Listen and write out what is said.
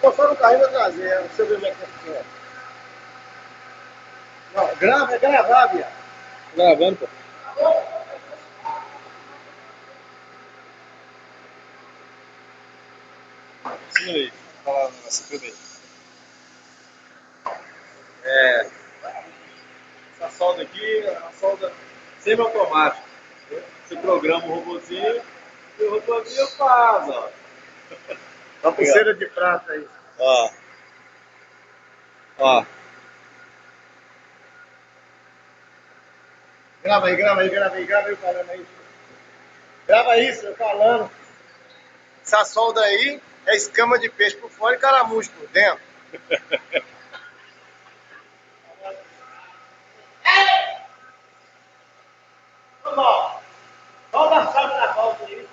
Tô só no carrinho da traseira, você vê como é que funciona. Não, grava, é gravar, viado. Gravando, pô. Ensina aí. Fala um negócio, primeiro. Essa solda aqui é uma solda semi-automática. Você programa o robozinho e o robozinho faz, ó. Uma pulseira de prata aí. Ó. Ó. Grava aí falando aí. Grava isso, eu falando. Essa solda aí é escama de peixe por fora e caramujo por dentro. Vamos lá. Solta a chave na volta aí.